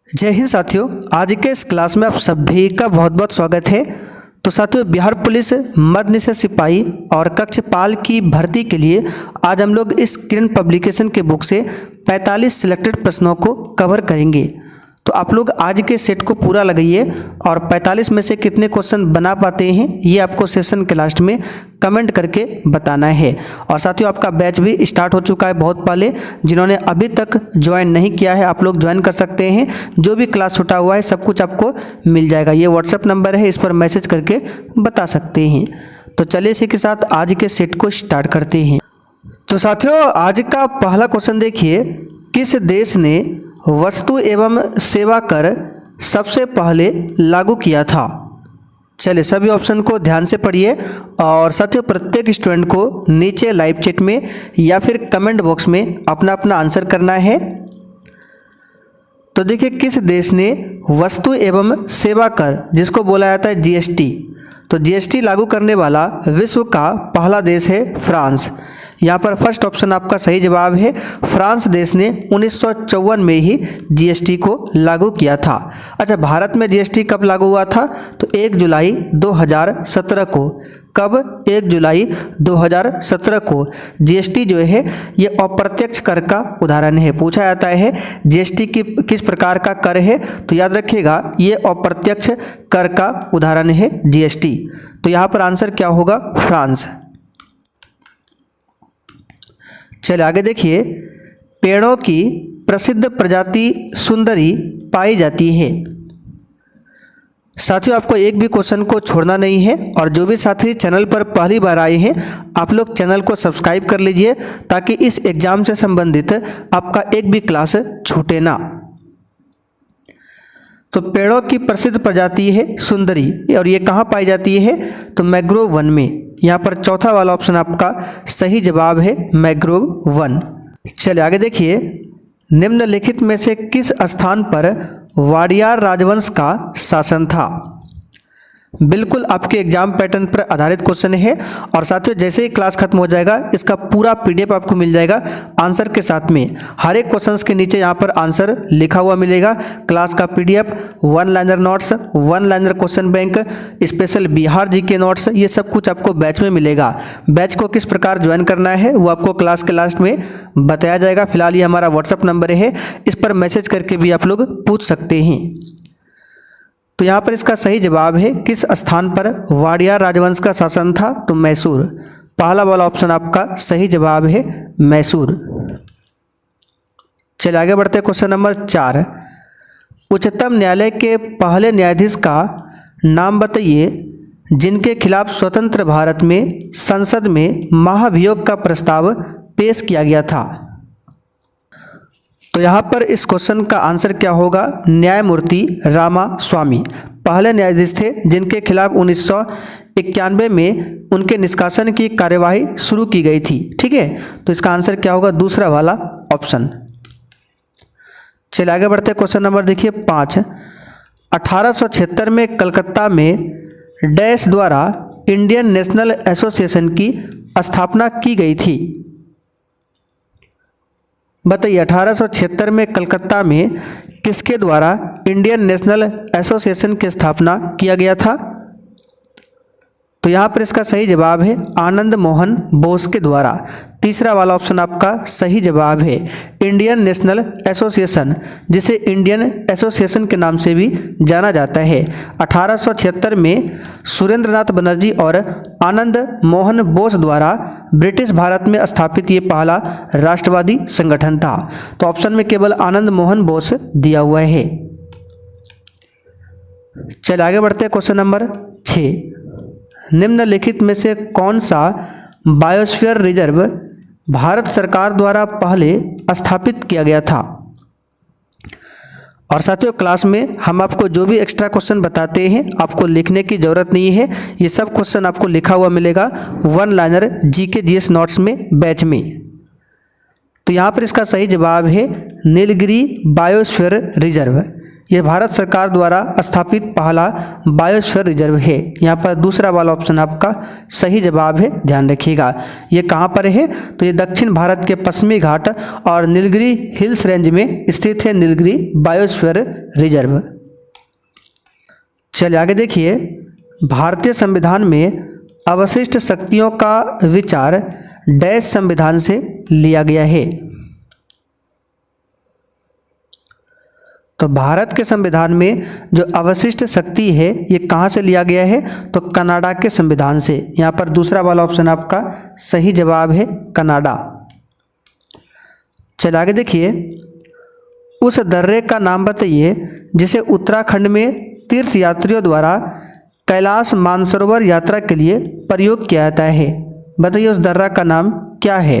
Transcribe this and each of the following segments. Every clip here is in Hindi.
जय हिंद साथियों, आज के इस क्लास में आप सभी का बहुत बहुत स्वागत है। तो साथियों, बिहार पुलिस मध्य निषेध सिपाही और कक्षपाल की भर्ती के लिए आज हम लोग इस किरण पब्लिकेशन के बुक से 45 सिलेक्टेड प्रश्नों को कवर करेंगे। तो आप लोग आज के सेट को पूरा लगाइए और 45 में से कितने क्वेश्चन बना पाते हैं ये आपको सेशन के लास्ट में कमेंट करके बताना है। और साथियों, आपका बैच भी स्टार्ट हो चुका है बहुत पहले। जिन्होंने अभी तक ज्वाइन नहीं किया है आप लोग ज्वाइन कर सकते हैं। जो भी क्लास छूटा हुआ है सब कुछ आपको मिल जाएगा। ये व्हाट्सएप नंबर है, इस पर मैसेज करके बता सकते हैं। तो चलिए इसी के साथ आज के सेट को स्टार्ट करते हैं। तो साथियों, आज का पहला क्वेश्चन देखिए, किस देश ने वस्तु एवं सेवा कर सबसे पहले लागू किया था? चलिए सभी ऑप्शन को ध्यान से पढ़िए और साथियों प्रत्येक स्टूडेंट को नीचे लाइव चैट में या फिर कमेंट बॉक्स में अपना अपना आंसर करना है। तो देखिए, किस देश ने वस्तु एवं सेवा कर, जिसको बोला जाता है जीएसटी, तो जीएसटी लागू करने वाला विश्व का पहला देश है फ्रांस। यहाँ पर फर्स्ट ऑप्शन आपका सही जवाब है। फ्रांस देश ने 1954 में ही जीएसटी को लागू किया था। अच्छा, भारत में जीएसटी कब लागू हुआ था? तो 1 जुलाई 2017 को। कब? 1 जुलाई 2017 को। जीएसटी जो है ये अप्रत्यक्ष कर का उदाहरण है। पूछा जाता है जीएसटी की किस प्रकार का कर है, तो याद रखिएगा ये अप्रत्यक्ष कर का उदाहरण है जीएसटी। तो यहाँ पर आंसर क्या होगा? फ्रांस। चलिए आगे देखिए, पेड़ों की प्रसिद्ध प्रजाति सुंदरी पाई जाती है। साथियों, आपको एक भी क्वेश्चन को छोड़ना नहीं है और जो भी साथी चैनल पर पहली बार आए हैं आप लोग चैनल को सब्सक्राइब कर लीजिए ताकि इस एग्जाम से संबंधित आपका एक भी क्लास छूटे ना। तो पेड़ों की प्रसिद्ध प्रजाति है सुंदरी और ये कहाँ पाई जाती है? तो मैंग्रोव वन में। यहाँ पर चौथा वाला ऑप्शन आपका सही जवाब है, मैंग्रोव वन। चलिए आगे देखिए, निम्नलिखित में से किस स्थान पर वाडियार राजवंश का शासन था? बिल्कुल आपके एग्जाम पैटर्न पर आधारित क्वेश्चन है और साथियों जैसे ही क्लास खत्म हो जाएगा इसका पूरा पीडीएफ आपको मिल जाएगा आंसर के साथ में। हर एक क्वेश्चंस के नीचे यहाँ पर आंसर लिखा हुआ मिलेगा। क्लास का PDF, one liner notes, one liner question bank, special Bihar GK notes, ये सब कुछ आपको बैच में मिलेगा। बैच को किस प्रकार ज्वाइन करना है वो आपको क्लास के लास्ट में बताया जाएगा। फिलहाल ये हमारा व्हाट्सअप नंबर है, इस पर मैसेज करके भी आप लोग पूछ सकते हैं। तो यहाँ पर इसका सही जवाब है, किस स्थान पर वाडियार राजवंश का शासन था? तो मैसूर। पहला वाला ऑप्शन आपका सही जवाब है, मैसूर। चलिए आगे बढ़ते हैं, क्वेश्चन नंबर 4। उच्चतम न्यायालय के पहले न्यायाधीश का नाम बताइए जिनके खिलाफ स्वतंत्र भारत में संसद में महाभियोग का प्रस्ताव पेश किया गया था। तो यहाँ पर इस क्वेश्चन का आंसर क्या होगा? न्यायमूर्ति रामा स्वामी पहले न्यायाधीश थे जिनके खिलाफ 1991 में उनके निष्कासन की कार्यवाही शुरू की गई थी। ठीक है, तो इसका आंसर क्या होगा? दूसरा वाला ऑप्शन। चलिए आगे बढ़ते हैं, क्वेश्चन नंबर देखिए 5। 1876 में कलकत्ता में डैश द्वारा इंडियन नेशनल एसोसिएशन की स्थापना की गई थी। बताइए, 1876 में कलकत्ता में किसके द्वारा इंडियन नेशनल एसोसिएशन की स्थापना किया गया था? तो यहाँ पर इसका सही जवाब है, आनंद मोहन बोस के द्वारा। तीसरा वाला ऑप्शन आपका सही जवाब है, इंडियन नेशनल एसोसिएशन, जिसे इंडियन एसोसिएशन के नाम से भी जाना जाता है। 1876 में सुरेंद्र नाथ बनर्जी और आनंद मोहन बोस द्वारा ब्रिटिश भारत में स्थापित ये पहला राष्ट्रवादी संगठन था। तो ऑप्शन में केवल आनंद मोहन बोस दिया हुआ है। चलिए आगे बढ़ते हैं, क्वेश्चन नंबर 6। निम्नलिखित में से कौन सा बायोस्फीयर रिजर्व भारत सरकार द्वारा पहले स्थापित किया गया था? और साथियों क्लास में हम आपको जो भी एक्स्ट्रा क्वेश्चन बताते हैं आपको लिखने की ज़रूरत नहीं है, ये सब क्वेश्चन आपको लिखा हुआ मिलेगा one liner GK GS notes में बैच में। तो यहाँ पर इसका सही जवाब है नीलगिरी बायोस्फीयर रिजर्व। ये भारत सरकार द्वारा स्थापित पहला बायोस्फीयर रिजर्व है। यहाँ पर दूसरा वाला ऑप्शन आपका सही जवाब है, ध्यान रखिएगा। ये कहाँ पर है? तो ये दक्षिण भारत के पश्चिमी घाट और नीलगिरी हिल्स रेंज में स्थित है नीलगिरी बायोस्फीयर रिजर्व। चलिए आगे देखिए, भारतीय संविधान में अवशिष्ट शक्तियों का विचार डैश संविधान से लिया गया है। तो भारत के संविधान में जो अवशिष्ट शक्ति है ये कहाँ से लिया गया है? तो कनाडा के संविधान से। यहाँ पर दूसरा वाला ऑप्शन आपका सही जवाब है, कनाडा। चलिए आगे देखिए, उस दर्रे का नाम बताइए जिसे उत्तराखंड में तीर्थ यात्रियों द्वारा कैलाश मानसरोवर यात्रा के लिए प्रयोग किया जाता है। बताइए उस दर्रा का नाम क्या है?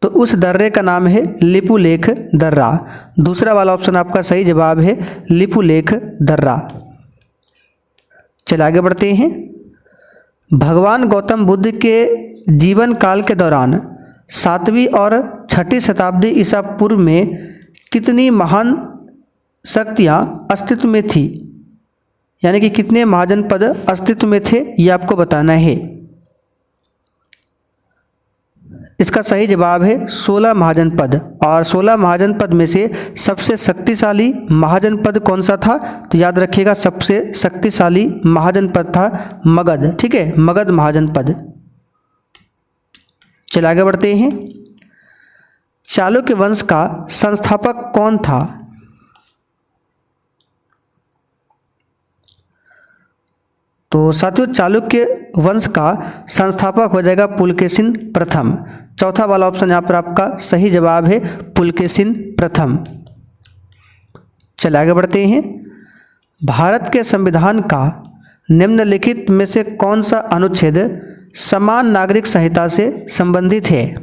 तो उस दर्रे का नाम है लिपुलेख दर्रा। दूसरा वाला ऑप्शन आपका सही जवाब है, लिपुलेख दर्रा। चलिए आगे बढ़ते हैं। भगवान गौतम बुद्ध के जीवन काल के दौरान 7वीं और 6ठी शताब्दी ईसा पूर्व में कितनी महान शक्तियाँ अस्तित्व में थी? यानी कि कितने महाजनपद अस्तित्व में थे, ये आपको बताना है। इसका सही जवाब है 16 महाजनपद। और 16 महाजनपद में से सबसे शक्तिशाली महाजनपद कौन सा था? तो याद रखिएगा, सबसे शक्तिशाली महाजनपद था मगध। ठीक है, मगध महाजनपद। चलिए आगे बढ़ते हैं। चालुक्य वंश का संस्थापक कौन था? तो साथियों, चालुक्य वंश का संस्थापक हो जाएगा पुलकेशिन प्रथम। चौथा वाला ऑप्शन यहाँ पर आपका सही जवाब है, पुलकेशिन प्रथम। चलिए आगे बढ़ते हैं। भारत के संविधान का निम्नलिखित में से कौन सा अनुच्छेद समान नागरिक संहिता से संबंधित है?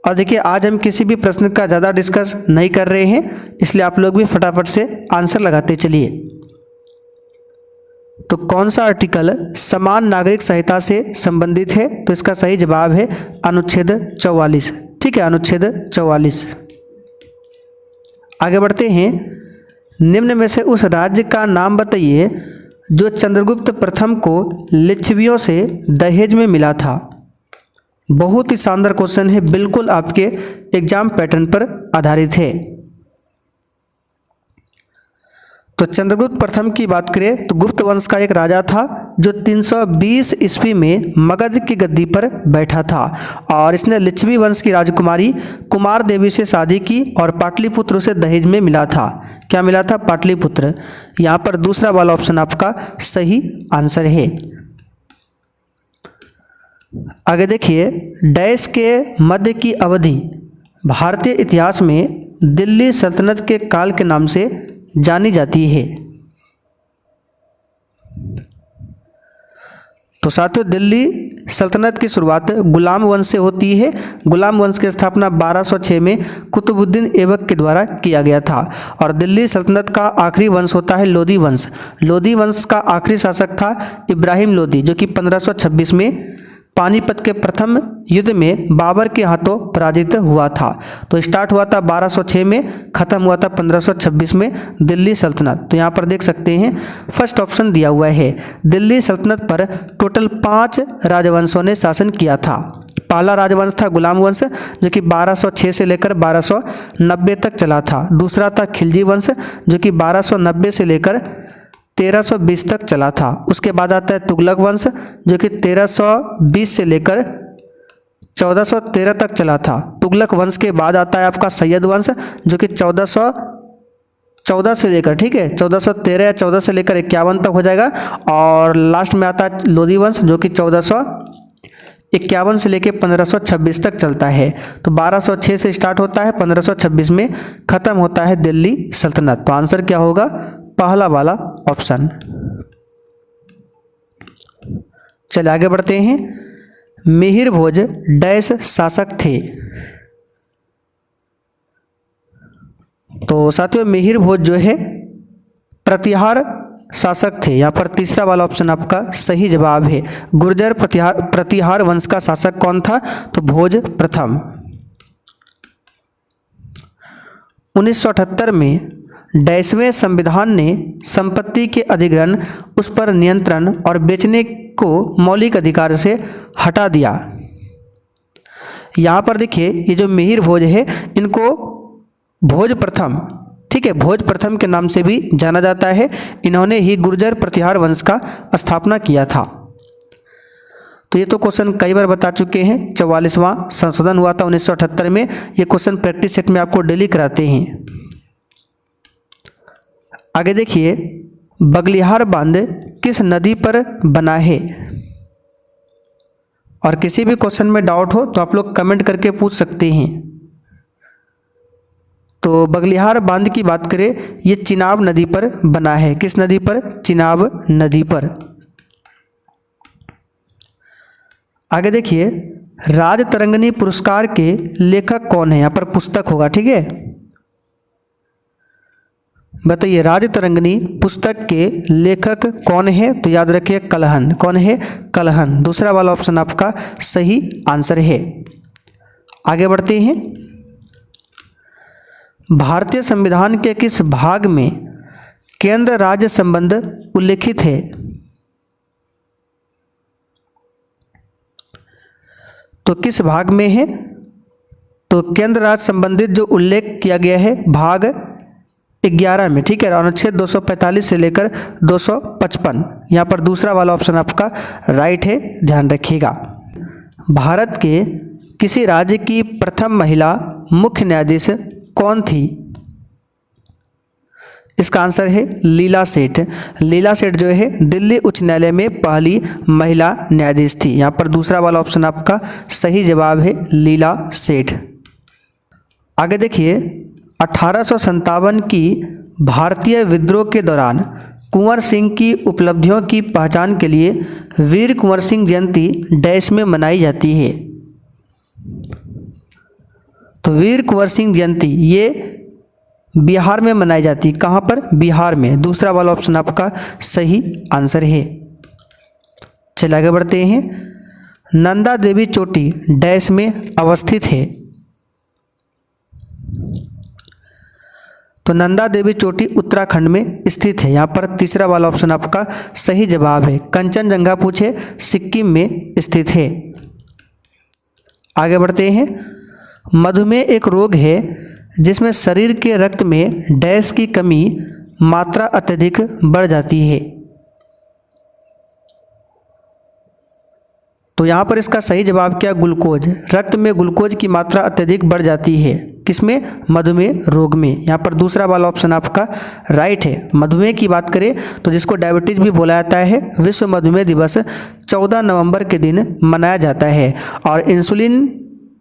और देखिए, आज हम किसी भी प्रश्न का ज़्यादा डिस्कस नहीं कर रहे हैं, इसलिए आप लोग भी फटाफट से आंसर लगाते चलिए। तो कौन सा आर्टिकल समान नागरिक संहिता से संबंधित है? तो इसका सही जवाब है अनुच्छेद 44। ठीक है, अनुच्छेद 44। आगे बढ़ते हैं। निम्न में से उस राज्य का नाम बताइए जो चंद्रगुप्त प्रथम को लिच्छवियों से दहेज में मिला था। बहुत ही शानदार क्वेश्चन है, बिल्कुल आपके एग्जाम पैटर्न पर आधारित है। तो चंद्रगुप्त प्रथम की बात करें तो गुप्त वंश का एक राजा था जो 320 ईस्वी में मगध की गद्दी पर बैठा था और इसने लिच्छवी वंश की राजकुमारी कुमार देवी से शादी की और पाटलिपुत्र उसे दहेज में मिला था। क्या मिला था? पाटलिपुत्र। यहाँ पर दूसरा वाला ऑप्शन आपका सही आंसर है। आगे देखिए, डैश के मध्य की अवधि भारतीय इतिहास में दिल्ली सल्तनत के काल के नाम से जानी जाती है। तो साथियों, दिल्ली सल्तनत की शुरुआत गुलाम वंश से होती है। गुलाम वंश की स्थापना 1206 में कुतुबुद्दीन ऐबक के द्वारा किया गया था और दिल्ली सल्तनत का आखिरी वंश होता है लोधी वंश। लोधी वंश का आखिरी शासक था इब्राहिम लोधी, जो कि 1526 में पानीपत के प्रथम युद्ध में बाबर के हाथों पराजित हुआ था। तो स्टार्ट हुआ था 1206 में, खत्म हुआ था 1526 में दिल्ली सल्तनत। तो यहाँ पर देख सकते हैं फर्स्ट ऑप्शन दिया हुआ है। दिल्ली सल्तनत पर टोटल 5 राजवंशों ने शासन किया था। पहला राजवंश था गुलाम वंश, जो कि 1206 से लेकर 1290 तक चला था। दूसरा था खिलजी वंश, जो कि 1290 से लेकर 1320 तक चला था। उसके बाद आता है तुगलक वंश, जो कि 1320 से लेकर 1413 तक चला था। तुगलक वंश के बाद आता है आपका सैयद वंश, जो कि 1414 से लेकर, ठीक है, 1413 या 14 से लेकर 51 तक हो जाएगा। और लास्ट में आता है लोधी वंश, जो कि 1451 से लेकर 1526 तक चलता है। तो 1206 से स्टार्ट होता है, 1526 में खत्म होता है दिल्ली सल्तनत। तो आंसर क्या होगा? पहला वाला ऑप्शन। चलिए आगे बढ़ते हैं। मिहिर भोज डैश शासक थे। तो साथियों, मिहिर भोज जो है प्रतिहार शासक थे। यहाँ पर तीसरा वाला ऑप्शन आपका सही जवाब है। गुर्जर प्रतिहार वंश का शासक कौन था? तो भोज प्रथम। 1978 में डैशवें संविधान ने संपत्ति के अधिग्रहण, उस पर नियंत्रण और बेचने को मौलिक अधिकार से हटा दिया। यहाँ पर देखिए ये जो मिहिर भोज है इनको भोज प्रथम, ठीक है, भोज प्रथम के नाम से भी जाना जाता है। इन्होंने ही गुर्जर प्रतिहार वंश का स्थापना किया था। तो ये तो क्वेश्चन कई बार बता चुके हैं। 44वां संशोधन हुआ था 1978 में। ये क्वेश्चन प्रैक्टिस सेट में आपको डेली कराते हैं। आगे देखिए, बगलिहार बांध किस नदी पर बना है? और किसी भी क्वेश्चन में डाउट हो तो आप लोग कमेंट करके पूछ सकते हैं। तो बगलिहार बांध की बात करें, ये चिनाब नदी पर बना है। किस नदी पर? चिनाब नदी पर। आगे देखिए, राजतरंगिणी पुरस्कार के लेखक कौन है? यहाँ पर पुस्तक होगा, ठीक है। बताइए, राजतरंगिणी पुस्तक के लेखक कौन है? तो याद रखिए कलहन। कौन है? कलहन। दूसरा वाला ऑप्शन आपका सही आंसर है। आगे बढ़ते हैं। भारतीय संविधान के किस भाग में केंद्र राज्य संबंध उल्लेखित है? तो किस भाग में है? तो केंद्र राज्य संबंधित जो उल्लेख किया गया है भाग 11 में, ठीक है। अनुच्छेद 245 से लेकर 255। यहाँ पर दूसरा वाला ऑप्शन आपका राइट है, ध्यान रखिएगा। भारत के किसी राज्य की प्रथम महिला मुख्य न्यायाधीश कौन थी? इसका आंसर है लीला सेठ। लीला सेठ जो है दिल्ली उच्च न्यायालय में पहली महिला न्यायाधीश थी। यहाँ पर दूसरा वाला ऑप्शन आपका सही जवाब है, लीला सेठ। आगे देखिए, 1857 की भारतीय विद्रोह के दौरान कुंवर सिंह की उपलब्धियों की पहचान के लिए वीर कुंवर सिंह जयंती डैश में मनाई जाती है। तो वीर कुंवर सिंह जयंती ये बिहार में मनाई जाती है। कहाँ पर? बिहार में। दूसरा वाला ऑप्शन आपका सही आंसर है। चलिए आगे बढ़ते हैं। नंदा देवी चोटी डैश में अवस्थित है? तो नंदा देवी चोटी उत्तराखंड में स्थित है। यहाँ पर तीसरा वाला ऑप्शन आपका सही जवाब है। कंचनजंगा पूछे, सिक्किम में स्थित है। आगे बढ़ते हैं। मधुमेह एक रोग है जिसमें शरीर के रक्त में डैश की कमी मात्रा अत्यधिक बढ़ जाती है। तो यहाँ पर इसका सही जवाब क्या? ग्लूकोज। रक्त में ग्लूकोज की मात्रा अत्यधिक बढ़ जाती है। किसमें? मधुमेह रोग में। यहाँ पर दूसरा वाला ऑप्शन आपका राइट है। मधुमेह की बात करें तो जिसको डायबिटीज भी बोला जाता है, विश्व मधुमेह दिवस 14 नवंबर के दिन मनाया जाता है। और इंसुलिन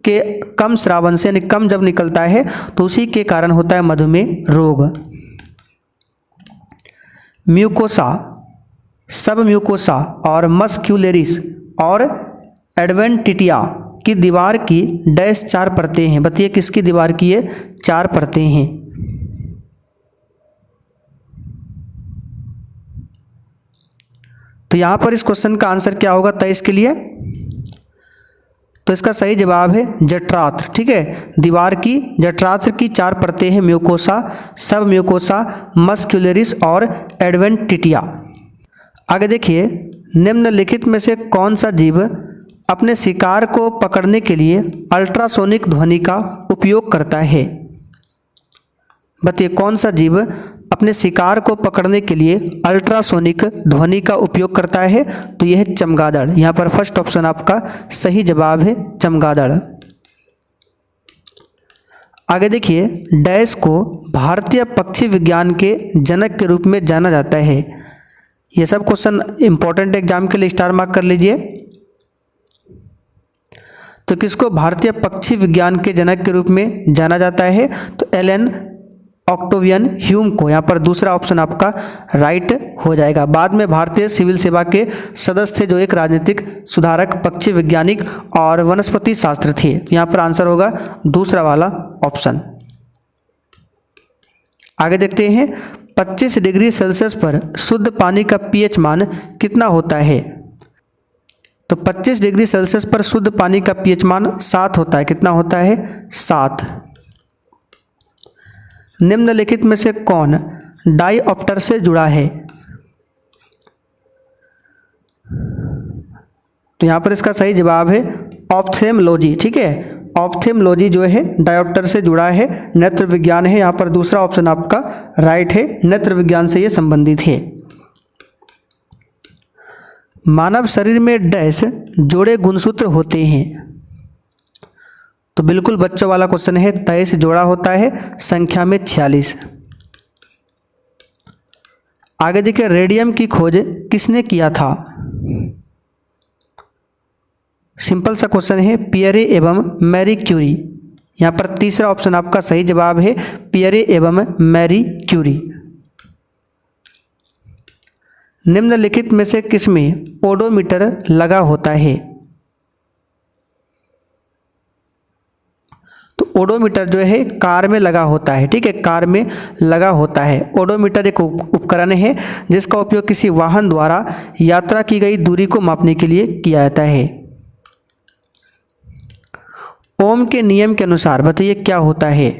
के कम स्रावन से, यानी कम जब निकलता है तो उसी के कारण होता है मधुमेह रोग। म्यूकोसा, सब म्यूकोसा और मस्क्यूलेरिस और एडवेंटिटिया की दीवार की डैश 4 परतें हैं। बताइए किसकी दीवार की ये 4 परतें हैं? तो यहाँ पर इस क्वेश्चन का आंसर क्या होगा 23 के लिए? तो इसका सही जवाब है जठरांत्र, ठीक है। दीवार की जठरांत्र की 4 परतें हैं, म्यूकोसा, सब म्यूकोसा, मस्क्यूलेरिस और एडवेंटिटिया। आगे देखिए, निम्नलिखित में से कौन सा जीव अपने शिकार को पकड़ने के लिए अल्ट्रासोनिक ध्वनि का उपयोग करता है? बताइए कौन सा जीव अपने शिकार को पकड़ने के लिए अल्ट्रासोनिक ध्वनि का उपयोग करता है? तो यह है चमगादड़। यहाँ पर फर्स्ट ऑप्शन आपका सही जवाब है, चमगादड़। आगे देखिए, डैश को भारतीय पक्षी विज्ञान के जनक के रूप में जाना जाता है। ये सब क्वेश्चन इंपॉर्टेंट एग्जाम के लिए स्टार मार्क कर लीजिए। तो किसको भारतीय पक्षी विज्ञान के जनक के रूप में जाना जाता है? तो एलन ऑक्टेवियन ह्यूम को। यहाँ पर दूसरा ऑप्शन आपका राइट हो जाएगा। बाद में भारतीय सिविल सेवा के सदस्य थे जो एक राजनीतिक सुधारक, पक्षी वैज्ञानिक और वनस्पति शास्त्र थे। यहाँ पर आंसर होगा दूसरा वाला ऑप्शन। आगे देखते हैं, 25 डिग्री सेल्सियस पर शुद्ध पानी का पीएच मान कितना होता है? तो 25 डिग्री सेल्सियस पर शुद्ध पानी का पीएच मान 7 होता है। कितना होता है? 7। निम्नलिखित में से कौन डायऑप्टर से जुड़ा है? तो यहाँ पर इसका सही जवाब है ऑप्थेल्मोलॉजी। ठीक है, ऑप्थेल्मोलॉजी जो है डायऑप्टर से जुड़ा है, नेत्र विज्ञान है। यहाँ पर दूसरा ऑप्शन आपका राइट है, नेत्र विज्ञान से ये संबंधित है। मानव शरीर में डैश जोड़े गुणसूत्र होते हैं? तो बिल्कुल बच्चों वाला क्वेश्चन है, 23 जोड़ा होता है, संख्या में 46। आगे देखिए, रेडियम की खोज किसने किया था? सिंपल सा क्वेश्चन है, पियरे एवं मैरी क्यूरी। यहाँ पर तीसरा ऑप्शन आपका सही जवाब है, पियरे एवं मैरी क्यूरी। निम्नलिखित में से किसमें ओडोमीटर लगा होता है? तो ओडोमीटर जो है कार में लगा होता है। ठीक है, कार में लगा होता है। ओडोमीटर एक उपकरण है जिसका उपयोग किसी वाहन द्वारा यात्रा की गई दूरी को मापने के लिए किया जाता है। ओम के नियम के अनुसार बताइए क्या होता है?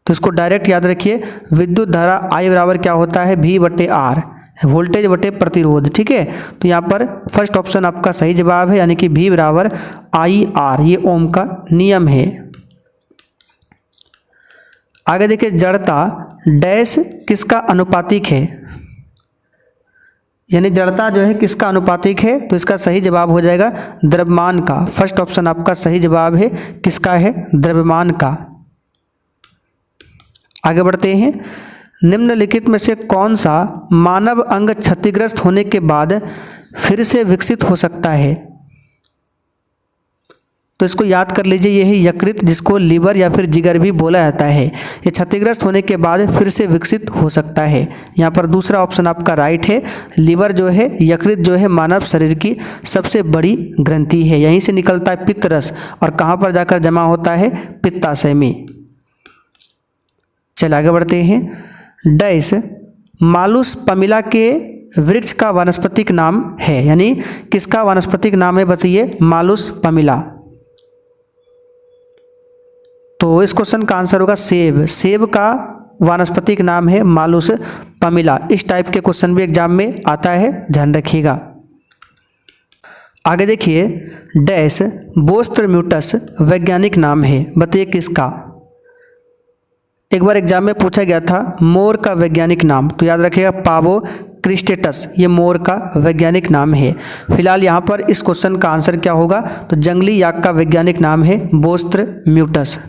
तो इसको डायरेक्ट याद रखिए, विद्युत धारा I बराबर क्या होता है? V/R, वोल्टेज बटे प्रतिरोध। ठीक है, तो यहाँ पर फर्स्ट ऑप्शन आपका सही जवाब है, यानी कि V बराबर IR, ये ओम का नियम है। आगे देखिए, जड़ता डैश किसका अनुपातिक है? यानी जड़ता जो है किसका अनुपातिक है? तो इसका सही जवाब हो जाएगा द्रव्यमान का। फर्स्ट ऑप्शन आपका सही जवाब है, किसका है? द्रव्यमान का। आगे बढ़ते हैं, निम्नलिखित में से कौन सा मानव अंग क्षतिग्रस्त होने के बाद फिर से विकसित हो सकता है? तो इसको याद कर लीजिए, यह है यकृत, जिसको लीवर या फिर जिगर भी बोला जाता है। ये क्षतिग्रस्त होने के बाद फिर से विकसित हो सकता है। यहाँ पर दूसरा ऑप्शन आपका राइट है। लीवर जो है, यकृत जो है मानव शरीर की सबसे बड़ी ग्रंथि है। यहीं से निकलता है पित्त रस, और कहाँ पर जाकर जमा होता है? पित्ताशय में। चलिए आगे बढ़ते हैं। डैश मालुस पमिला के वृक्ष का वानस्पतिक नाम है? यानी किसका वानस्पतिक नाम है? बताइए। मालुस पमिला। तो इस क्वेश्चन का आंसर होगा सेब। सेब का वानस्पतिक नाम है मालुस पमिला। इस टाइप के क्वेश्चन भी एग्जाम में आता है, ध्यान रखिएगा। आगे देखिए, डैश बोस्ट्रम्यूटस वैज्ञानिक नाम है? बताइए किसका? एक बार एग्जाम में पूछा गया था मोर का वैज्ञानिक नाम, तो याद रखिएगा पावो क्रिस्टेटस, ये मोर का वैज्ञानिक नाम है। फिलहाल यहाँ पर इस क्वेश्चन का आंसर क्या होगा? तो जंगली याक का वैज्ञानिक नाम है बोस्ट्रम्यूटस।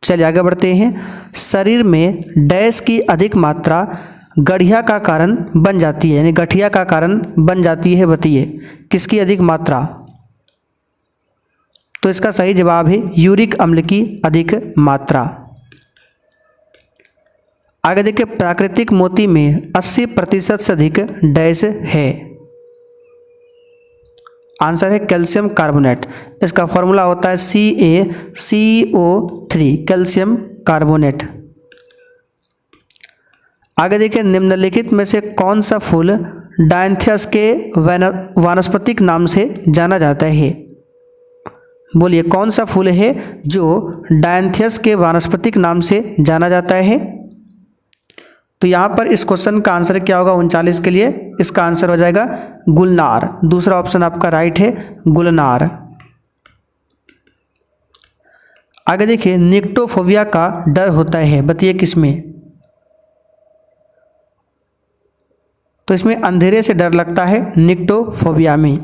चलिए आगे बढ़ते हैं। शरीर में डैश की अधिक मात्रा गठिया का कारण बन जाती है, यानी गठिया का कारण बन जाती है? बताइए किसकी अधिक मात्रा? तो इसका सही जवाब है यूरिक अम्ल की अधिक मात्रा। आगे देखिए, प्राकृतिक मोती में 80% से अधिक डैश है? आंसर है कैल्शियम कार्बोनेट। इसका फॉर्मूला होता है CaCO3, कैल्शियम कार्बोनेट। आगे देखिए, निम्नलिखित में से कौन सा फूल डायंथियस के वानस्पतिक नाम से जाना जाता है? बोलिए कौन सा फूल है जो डायंथियस के वानस्पतिक नाम से जाना जाता है? तो यहाँ पर इस क्वेश्चन का आंसर क्या होगा 39 के लिए? इसका आंसर हो जाएगा गुलनार। दूसरा ऑप्शन आपका राइट है, गुलनार। आगे देखिए, निक्टोफोबिया का डर होता है? बताइए किसमें? तो इसमें अंधेरे से डर लगता है, निक्टोफोबिया में।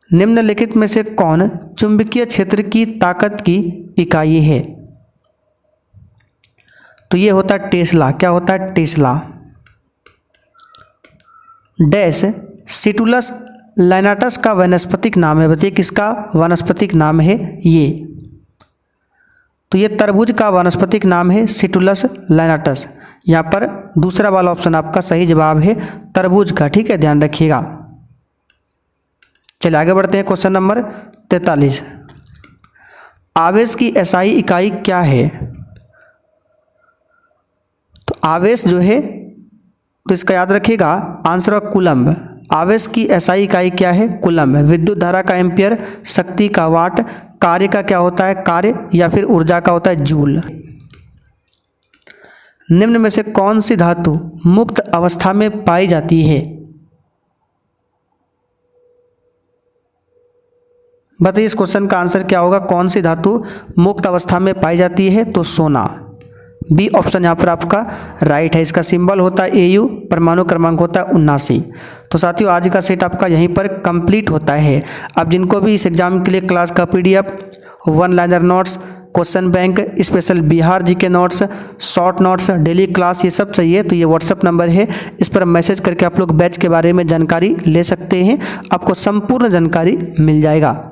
निम्नलिखित में से कौन चुंबकीय क्षेत्र की ताकत की इकाई है? तो ये होता है टेस्ला। क्या होता है? टेस्ला। डैश सिटुलस लाइनाटस का वानस्पतिक नाम है? बताइए किसका वानस्पतिक नाम है ये? तो ये तरबूज का वानस्पतिक नाम है सिटुलस लाइनाटस। यहाँ पर दूसरा वाला ऑप्शन आपका सही जवाब है, तरबूज का। ठीक है, ध्यान रखिएगा। चलिए आगे बढ़ते हैं। क्वेश्चन नंबर 43, आवेश की एसआई इकाई क्या है? तो आवेश जो है, तो इसका याद रखिएगा आंसर है कूलम्ब। आवेश की एसआई इकाई क्या है? कूलम्ब। विद्युत धारा का एम्पियर, शक्ति का वाट, कार्य का क्या होता है, कार्य, या फिर ऊर्जा का होता है जूल। निम्न में से कौन सी धातु मुक्त अवस्था में पाई जाती है? बताइए इस क्वेश्चन का आंसर क्या होगा, कौन सी धातु मुक्त अवस्था में पाई जाती है? तो सोना। बी ऑप्शन यहाँ पर आपका राइट है। इसका सिंबल होता है Au, परमाणु क्रमांक होता है 79। तो साथियों आज का सेट आपका यहीं पर कंप्लीट होता है। अब जिनको भी इस एग्जाम के लिए क्लास का PDF, one liner notes, question bank, special Bihar GK notes, short notes, daily class, ये सब चाहिए तो ये व्हाट्सअप नंबर है, इस पर मैसेज करके आप लोग बैच के बारे में जानकारी ले सकते हैं। आपको संपूर्ण जानकारी मिल जाएगा।